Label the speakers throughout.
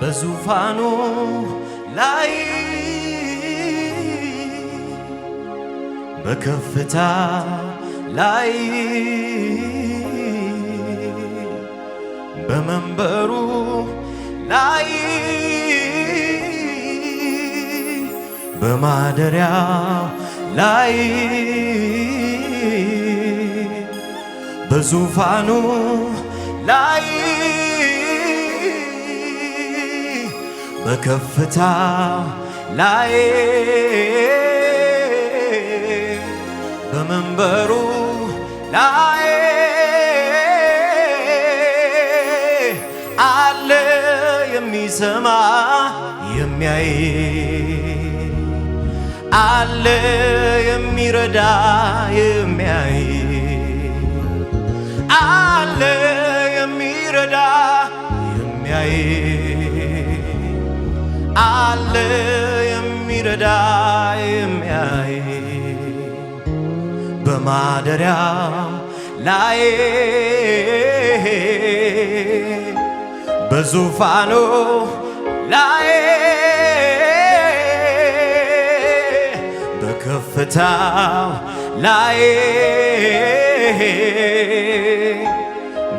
Speaker 1: በዙፋኑ ላይ በከፍታ ላይ በመንበሩ ላይ በማደሪያው ላይ በዙፋኑ ላይ በከፍታ ላይ በመንበሩ ላይ አለ የሚሰማ የሚያይ አለ የሚረዳ የሚያይ አለ የሚረዳ የሚያይ አለ የሚረዳ የሚያይ በማደሪያው ላይ በዙፋኑ ላይ በከፍታው ላይ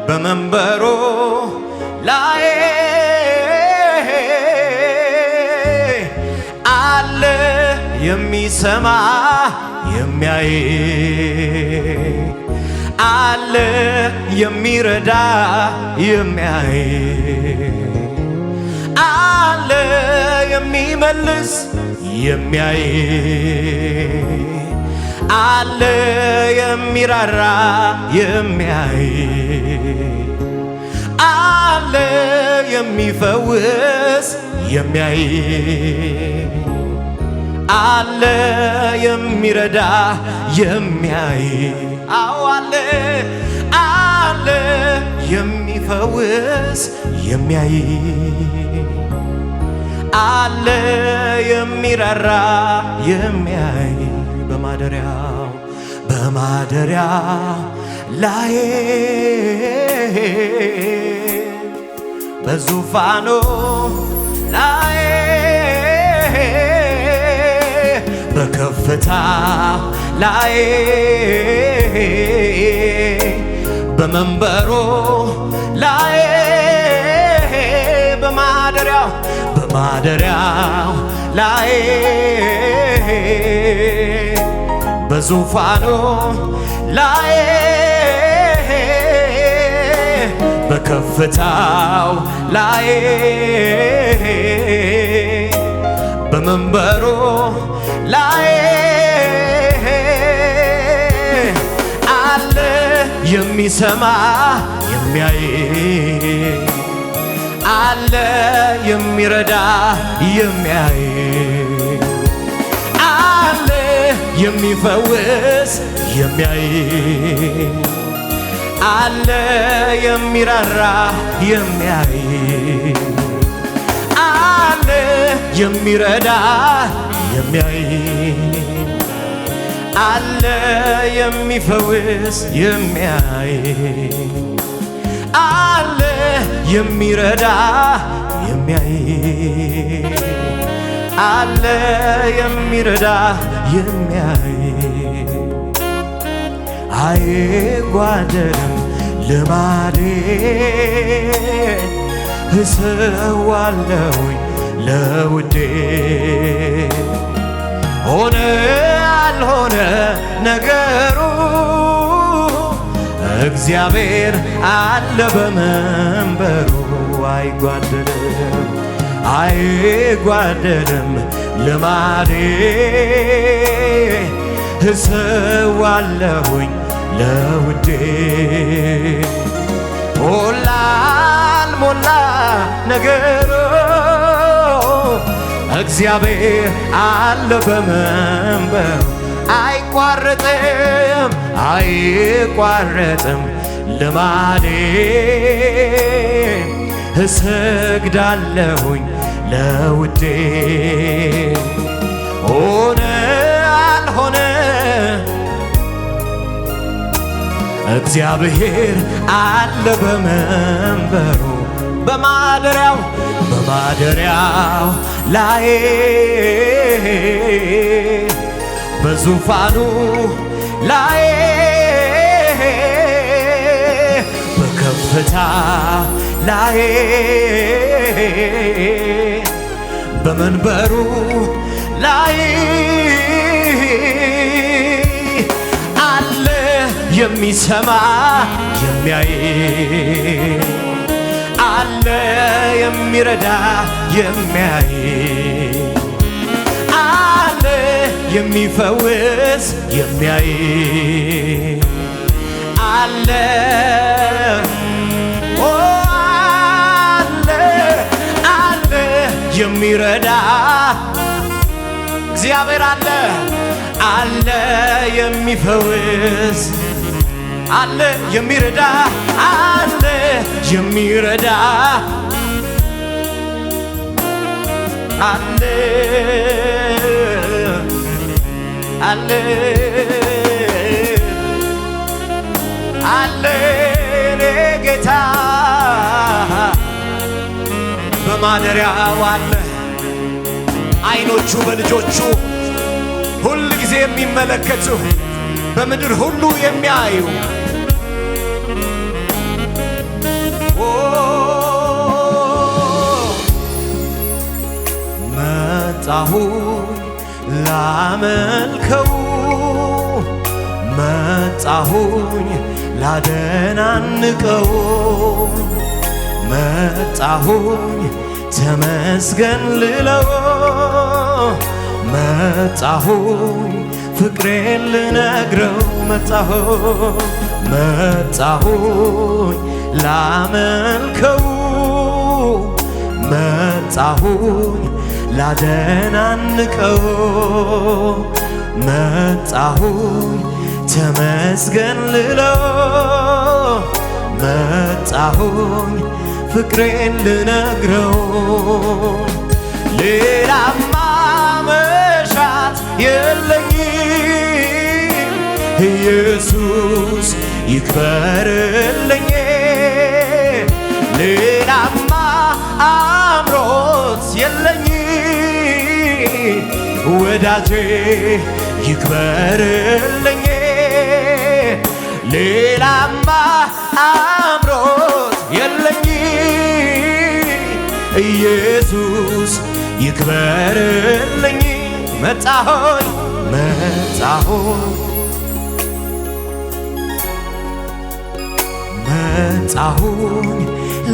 Speaker 1: በመንበሩ ላይ አለ የሚሰማ የሚያይ አለ የሚረዳ የሚያይ አለ የሚመልስ የሚያይ አለ የሚራራ የሚያይ አለ የሚፈውስ የሚያይ አለ የሚረዳ የሚያይ አዎ አለ አለ የሚፈውስ የሚያይ አለ የሚራራ የሚያይ በማደሪያው ላይ በዙፋኑ ላይ በከፍታ ላይ በመንበሩ ላይ በማደሪያው ላይ በዙፋኑ ላይ በከፍታው ላይ በመንበሩ ላይ አለ የሚሰማ የሚያይ አለ የሚረዳ የሚያይ አለ የሚፈውስ የሚያይ አለ የሚራራ የሚያይ አለ የሚረዳ የሚያይ አለ የሚፈውስ የሚያይ አለ የሚረዳ የሚያይ አለ የሚረዳ የሚያይ አይጓደልም ልማዴ እሰዋለሁኝ ለውዴ ሆነ አልሆነ ነገሩ እግዚአብሔር አለ በመንበሩ አይጓደልም ልማዴ እሰዋለሁኝ ለውዴ ሞላ አልሞላ ነገሩ እግዚአብሔር አለ በመንበሩ አይቋረጥም ልማዴ እሰግዳለሁኝ ለውዴ ሆነ አልሆነ እግዚአብሔር አለ በመንበሩ በማደሪያው በማደሪያው ላይ በዙፋኑ ላይ በከፍታ ላይ በመንበሩ ላይ አለ የሚሰማ የሚያይ አለ የሚረዳ የሚያይ አለ የሚፈውስ የሚያይ አለ አለ የሚረዳ እግዚአብሔር አለ የሚፈውስ አለ የሚረዳ አለ የሚረዳ አለ አለ አለ ጌታ በማደሪያው አለ። አይኖቹ በልጆቹ ሁል ጊዜ የሚመለከቱ በምድር ሁሉ የሚያዩ መጣሁኝ ላመልከው መጣሁኝ ላደናንቀው መጣሁኝ ተመስገን ልለው መጣሁኝ ፍቅሬን ልነግረው መጣሁኝ ላመልከው መጣሁኝ ላደናንቀው መጣሁኝ ተመስገን ልለው መጣሁኝ ፍቅሬን ልነግረው ሌላማ መሻት የለኝም ኢየሱስ ይክበርልኝ ሌላማ አምሮት የለኝም ወዳጄ ይክበርልኝ ሌላማ አምሮት የለኝም ኢየሱስ ይክበርልኝ መጣሁኝ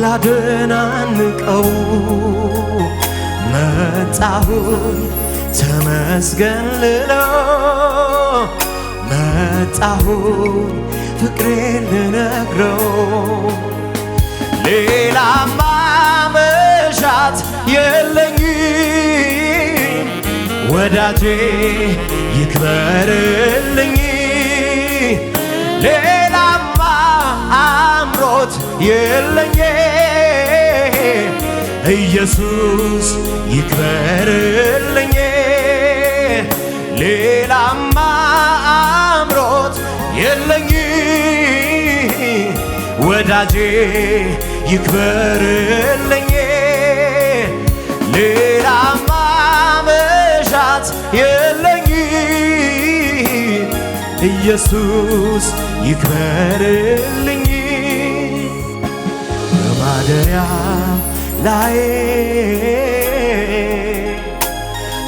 Speaker 1: ላደናንቀው መጣሁኝ ተመስገን ልለው መጣሁኝ ፍቅሬን ልነግረው ሌላማ መሻት የለኝም ወዳጄ ይክበርልኝ ሌላማ አምሮት የለኝም ኢየሱስ ይክበርልኝ ሌላማ አምሮት የለኝም ወዳጄ ይክበርልኝ ሌላማ መሻት የለኝም ኢየሱስ ይክበርልኝ በማደሪያ ላይ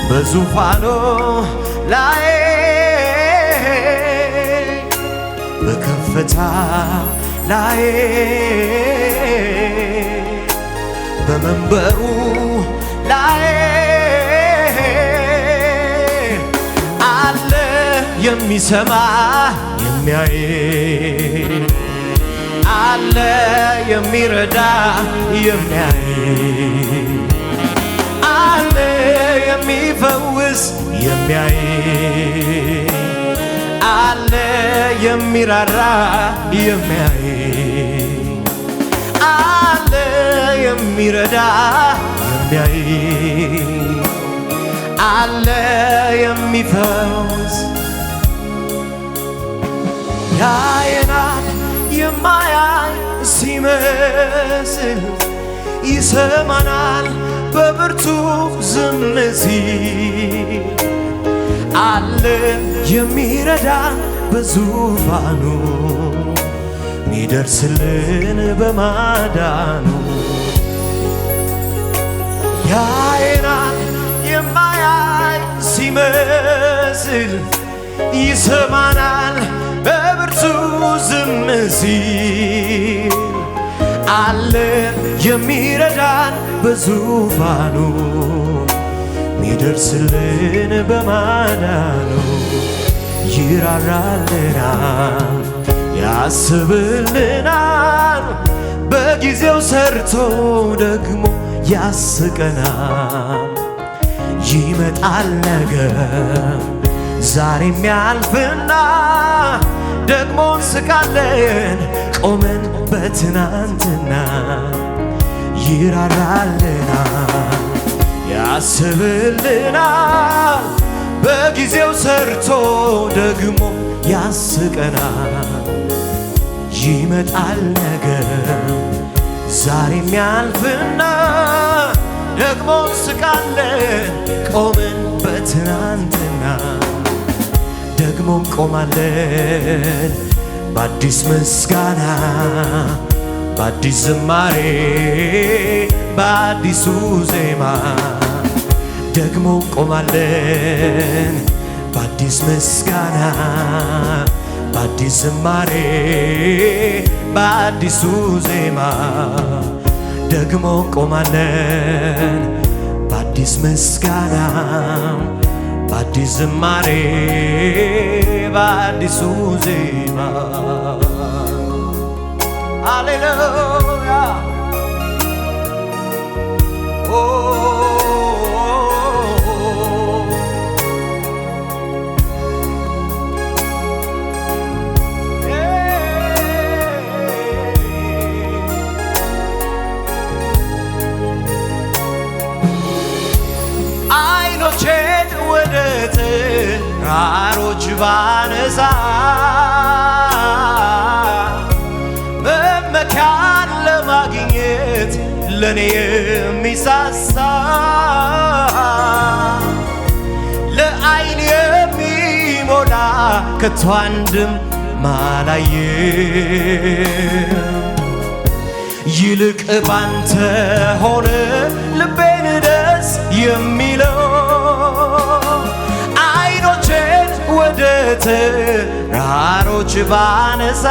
Speaker 1: በዙፋኑ ላይ በከፍታ ላይ በመንበሩ ላይ አለ የሚሰማ የሚያይ አለ የሚረዳ የሚያይ አለ የሚፈውስ የሚያይ አለ የሚራራ የሚያይ አለ የሚረዳ የሚያይ አለ የሚፈውስ ያየናል የማያይ ሲመስል ይሰማናል በብርቱ ዝም ሲል አለ የሚረዳን በዙፋኑ ሚደርስልን በማዳኑ ያየናል የማያይ ሲመስል ይሰማናል በብርቱ ዝም ሲል አለ የሚረዳን በዙፋኑ ሚደርስልን በማዳኑ ይራራልናል ያስብልናል በጊዜው ሰርቶ ደግሞ ያስቀናል ይመጣል ነገር ዛሬም ያልፍና ደግሞ እንስቃለን ቆመን በትናንትና ይራራልናል ያስብልናል በጊዜው ሰርቶ ደግሞ ያስቀናል ይመጣል ነገር ዛሬም ያልፍና ደግሞ እንስቃለን ቆመን በትናንትና ደግሞ እንቆማለን በአዲስ ምስጋና በአዲስ ዝማሬ በአዲሱ ዜማ ደግሞ እንቆማለን በአዲስ ምስጋና በአዲስ ዝማሬ በአዲሱ ዜማ ደግሞ እንቆማለን በአዲስ ምስጋና በአዲስ ዝማሬ በአዲሱ ዜማ ሃሌሉያ አይኖቼን ወደ ተራሮች ባነሳ መመኪያን ለማግኘት ለኔ የሚሳሳ ለዓይን የሚሞላ ከቶ አንድም ማላየም ይልቅ ባንተ ሆነ ልቤን ደስ የሚለው አይኖቼን ወደ ተራሮች ባነሳ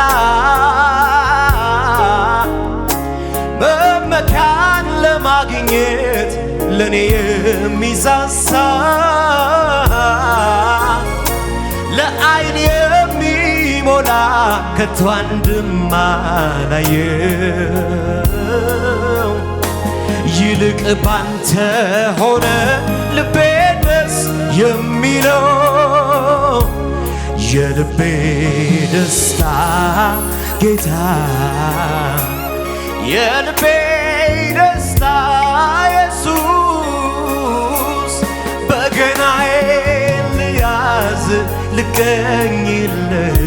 Speaker 1: መመኪያን ለማግኘት ለኔ የሚሳሳ ለዓይን የሚሞላ ከቶ አንድም አላየው ይልቅ ባንተ ሆነ ልቤ ደስ የሚለው የልቤ ደስታ ጌታ የልቤ ደስታ ኢየሱስ በገናዬን ልያዝ ልቀኝልህ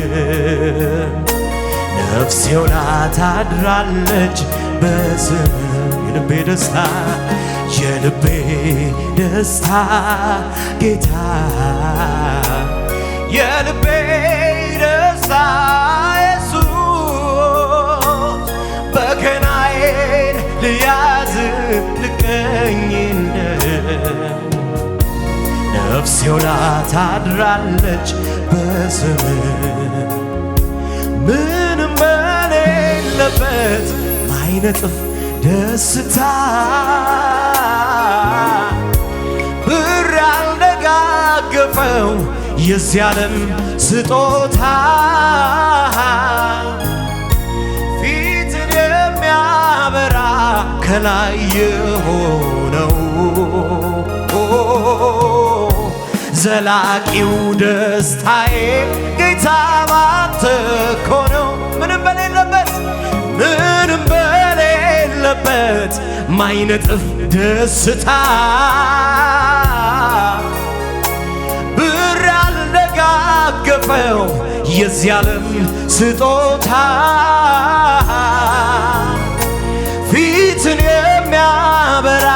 Speaker 1: ነፍሴ ውላ ታድራለች በስምህ የልቤ ደስታ የልቤ ደስታ ጌታ የልቤ ደስታ ኢየሱስ በገናዬን ልያዝ ልቀኝልህ ነፍሴ ውላ ታድራለች በስምህ ምንም በሌለበት ማይነጥፍ ደስታ ብር ያልደጋገፈው የዚህ ዓለም ስጦታ ፊትን የሚያበራ ከላይ የሆነው ዘላቂው ደስታዬ ጌታ ባንተ እኮ ነው ምንም በሌለበት ማይነጥፍ ደስታ ብር ያልደጋገፈው የዚህ ዓለም ስጦታ ፊትን የሚያበራ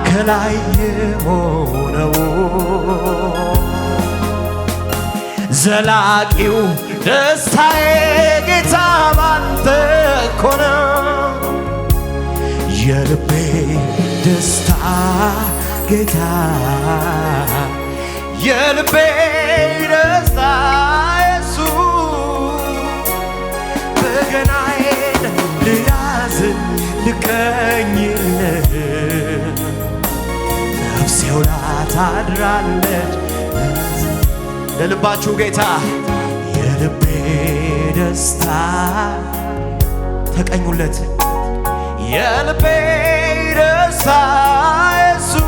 Speaker 1: ከላይ የሆነው ዘላቂው ደስታዬ ጌታ ባንተ እኮ ነው። የልቤ ደስታ ጌታ የልቤ ደስታ ኢየሱስ በገናዬን ልያዝ ልቀኝልህ ነፍሴ ውላ ታድራለች። ለልባችሁ ጌታ የልቤ ደስታ ተቀኙለት። የልቤ ደስታ ኢየሱስ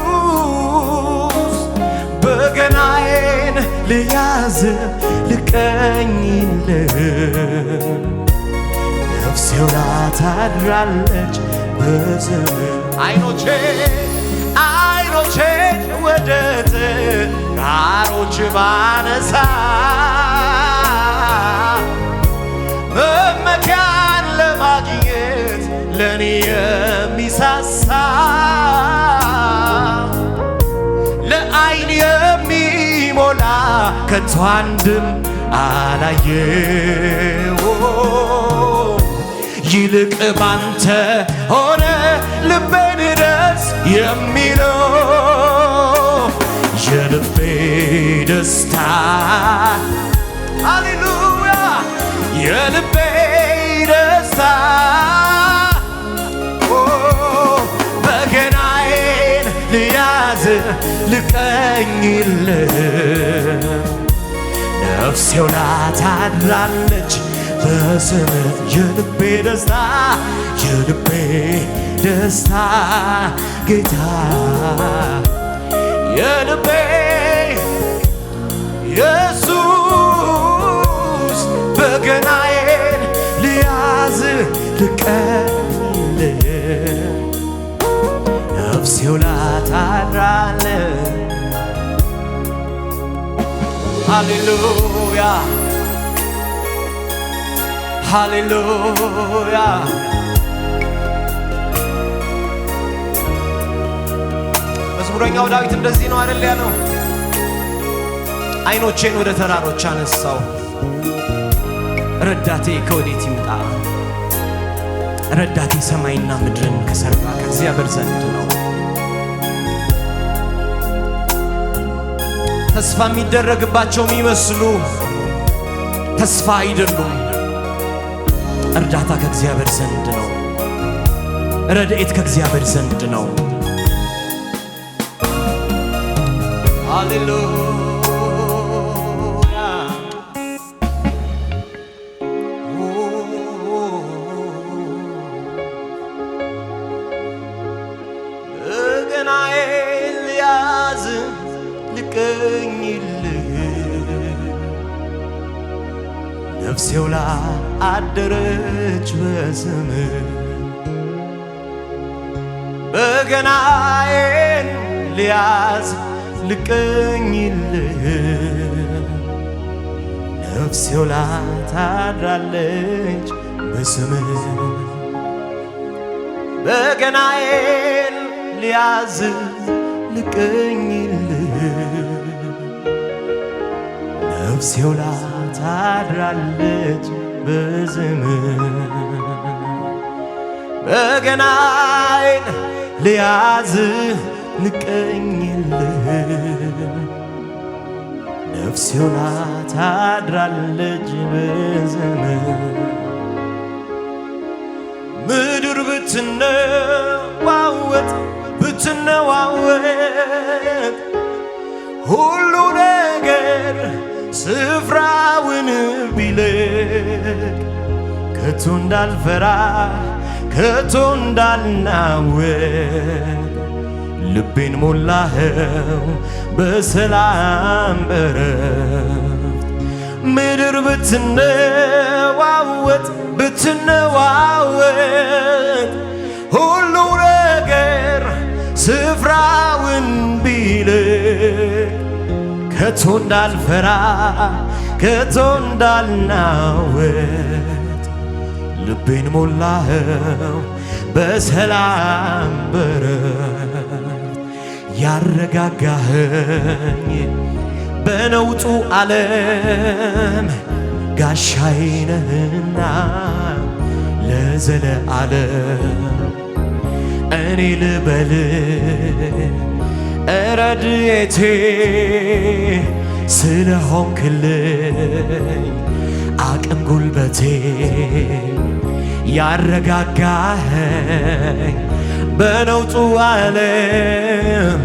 Speaker 1: በገናዬን ልያዝ ልቀኝልህ ነፍሴ ውላ ታድራለች በዘመን አይኖቼን ወደ ተራሮች ባነሳ መመኪያን ለማግኘት ለኔ የሚሳሳ ለዓይን የሚሞላ ከቶ አንድም አላየው። ይልቅ ባንተ ሆነ ልቤን ደስ የሚለው የልቤ ደስታ ሃሌሉያ የልቤ ደስታ በገናዬን ልያዝ ልቀኝልህ ነፍሴ ውላ ታድራለች በስምህ የልቤ ደስታ የልቤ ደስታ ጌታ የልቤ ኢየሱስ በገናዬን ልያዝ ልቀኝልህ ነፍሴ ውላ ታድራለች። ሃሌሉያ ሃሌሉያ መዝሙረኛው ዳዊት እንደዚህ ነው አይደል ያለው? አይኖቼን ወደ ተራሮች አነሳው ረዳቴ ከወዴት ይምጣ? ረዳቴ ሰማይና ምድርን ከሠራ ከእግዚአብሔር ዘንድ ነው። ተስፋ የሚደረግባቸው የሚመስሉ ተስፋ አይደሉም። እርዳታ ከእግዚአብሔር ዘንድ ነው። ረድኤት ከእግዚአብሔር ዘንድ ነው። ሃሌሉያ በገናዬን ልያዝ ልቀኝልህ ነፍሴ ውላ አደረች በስምህ በገናዬን ልያዝ ልቀኝልህ ነፍሴ ውላ ታድራለች በስምህ በገናዬን ልያዝ ልቀኝልህ ነፍሴ ውላ ታድራለች በስምህ በገናዬን ልያዝ ልቀኝልህ ነፍሴ ውላ ታድራለች በስምህ ምድር ብትነዋወጥ ብትነዋወጥ ሁሉ ነገር ስፍራውን ቢለቅ ከቶ እንዳልፈራ ከቶ እንዳልናወጥ ልቤን ሞላኸው በሰላም በረፍት ምድር ብትነዋወጥ ብትነዋወጥ ሁሉ ነገር ስፍራውን ቢለቅ ከቶ እንዳልፈራ ከቶ እንዳልናወጥ ልቤን ሞላኸው በሰላም በረፍት ያረጋጋኸኝ በነውጡ ዓለም ጋሻዬ ነህና ለዘለዓለም እኔ ልበል ረድኤቴ ስለሆንክልኝ አቅም ጉልበቴ ያረጋጋኸኝ በነውጡ ዓለም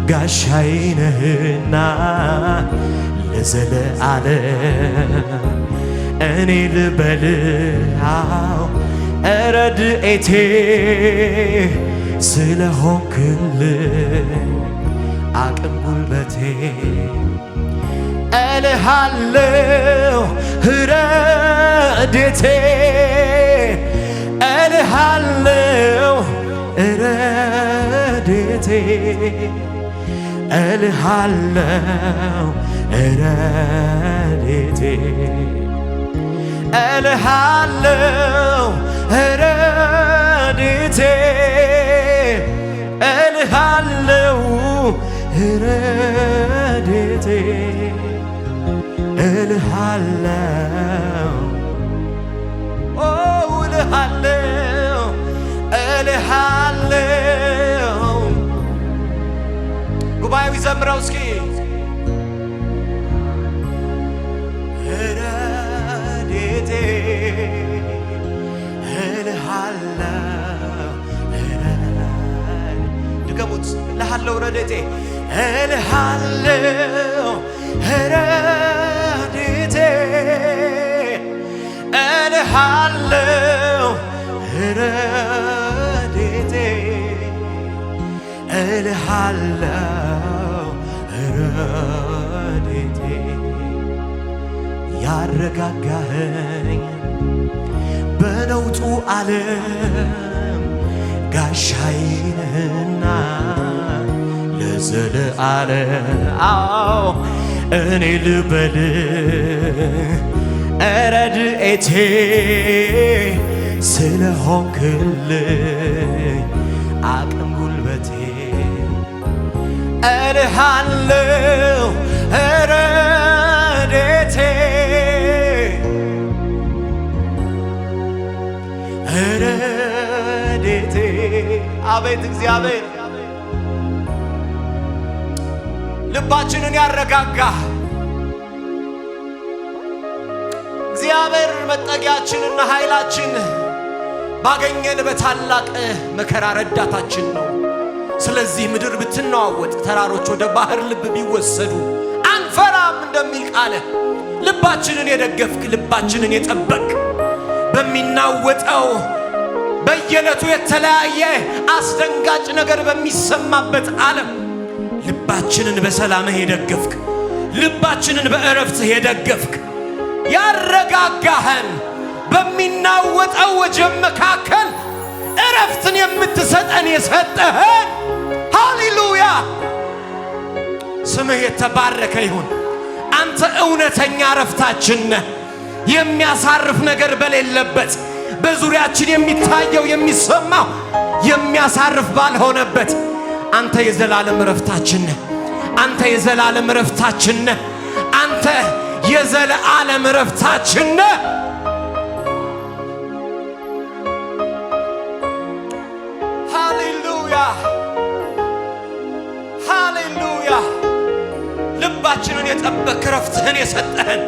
Speaker 1: ጋሻዬ ነህና ለዘለዓለም እኔ ልበል ረድኤቴ ስለሆንክልኝ አቅም ጉልበቴ እልሃለሁ ረድኤቴ እልሃለሁ ረድኤቴ እልሃለሁ ረድኤቴ እልሃለሁ ረድኤቴ እልሃለሁ ረድኤቴ እልሃለሁ እልሃለሁ እልሃለሁ። ጉባኤው ይዘምረው እስኪ ረድኤቴ እልሃለሁ ድገሙት እልሃለሁ ረድኤቴ እልሃለሁ ረድኤቴ እልሃለሁ ረድኤቴ እልሃለሁ ረድኤቴ ያረጋጋኸኝ በነውጡ ዓለም ጋሻዬ ነህና ለዘለዓለም እኔ ልበል ረድኤቴ ስለሆንክልኝ አቅም ጉልበቴ እልሃለሁ ረድኤቴ ረድኤቴ አቤት እግዚአብሔር ልባችንን ያረጋጋ እግዚአብሔር መጠጊያችንና ኃይላችን ባገኘን በታላቅ መከራ ረዳታችን ነው። ስለዚህ ምድር ብትናወጥ ተራሮች ወደ ባህር ልብ ቢወሰዱ አንፈራም እንደሚል ቃል ልባችንን የደገፍክ ልባችንን የጠበቅ በሚናወጠው በየዕለቱ የተለያየ አስደንጋጭ ነገር በሚሰማበት ዓለም ልባችንን በሰላምህ የደገፍክ ልባችንን በእረፍትህ የደገፍክ ያረጋጋኸን በሚናወጠው ወጀብ መካከል እረፍትን የምትሰጠን የሰጠኸን ሃሌሉያ ስምህ የተባረከ ይሁን። አንተ እውነተኛ እረፍታችን ነህ። የሚያሳርፍ ነገር በሌለበት በዙሪያችን የሚታየው የሚሰማው የሚያሳርፍ ባልሆነበት አንተ የዘላለም እረፍታችን ነህ። አንተ የዘላለም እረፍታችን ነህ። አንተ የዘላለም እረፍታችን ነህ። ሃሌሉያ ሃሌሉያ ልባችንን የጠበቅ እረፍትህን የሰጠህን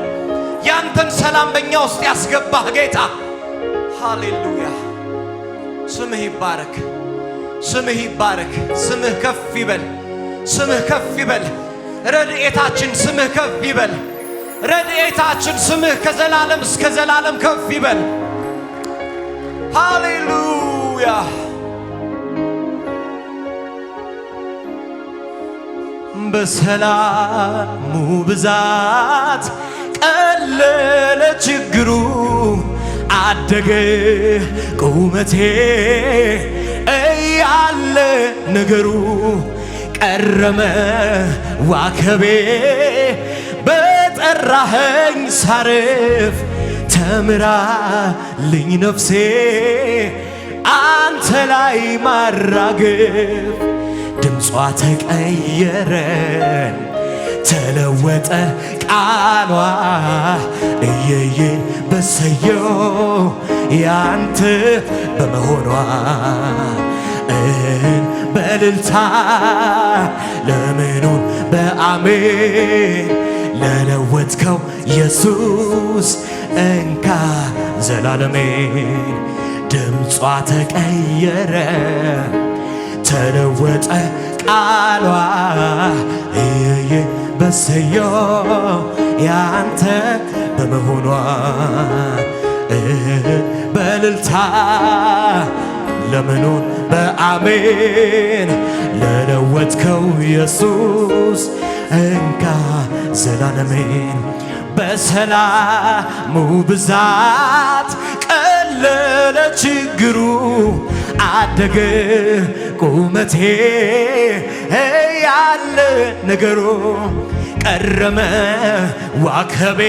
Speaker 1: ያንተን ሰላም በእኛ ውስጥ ያስገባህ ጌታ ሃሌሉያ ስምህ ይባረክ። ስምህ ይባረክ። ስምህ ከፍ ይበል። ስምህ ከፍ ይበል። ረድኤታችን ስምህ ከፍ ይበል። ረድኤታችን ስምህ ከዘላለም እስከ ዘላለም ከፍ ይበል። ሃሌሉያ በሰላሙ ብዛት ቀለለ ችግሩ አደገ ቁመቴ እያለ ነገሩ ቀረመ ዋከቤ በጠራኸኝ ሳርፍ ተምራልኝ ነፍሴ አንተ ላይ ማራገፍ ድምጿ ተቀየረ ተለወጠ ቃሏ እየዬን በሰየው ያንተ በመሆኗ በልልታ ለምኑን በአሜን ለለወጥከው ኢየሱስ እንካ ዘላለሜን ድምጿ ተቀየረ ተለወጠ ቃሏ እየዬ በሰየው ያንተ በመሆኗ በልልታ ለምኑን በአሜን ለለወጥከው ኢየሱስ እንካ ዘላለሜን በሰላሙ ብዛት ቀለለ ችግሩ አደገ ቁመቴ ያለ ነገሩ ቀረመ ዋከቤ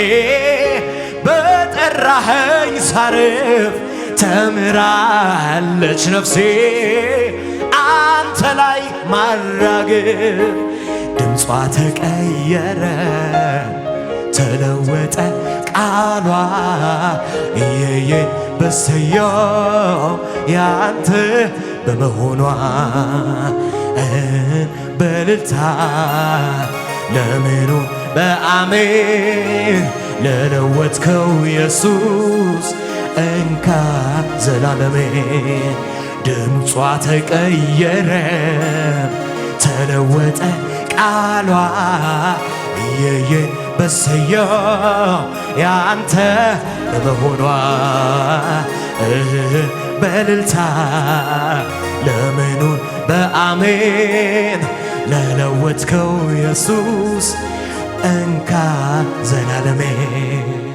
Speaker 1: በጠራኸኝ ሳርፍ ተምራለች ነፍሴ አንተ ላይ ማራገፍ ድምጿ ተቀየረ ተለወጠ ቃሏ እየዬ በሰየው ያንተ በመሆኗ በልልታ ለምኑ በአሜን ለለወጥከው ኢየሱስ እንካ ዘላለሜን ድምጿ ተቀየረ ተለወጠ ቃሏ እየዬ በሰየው ያንተ በመሆኗ በልልታ ለምኑን በአሜን ለለወጥከው ኢየሱስ እንካ ዘላለሜን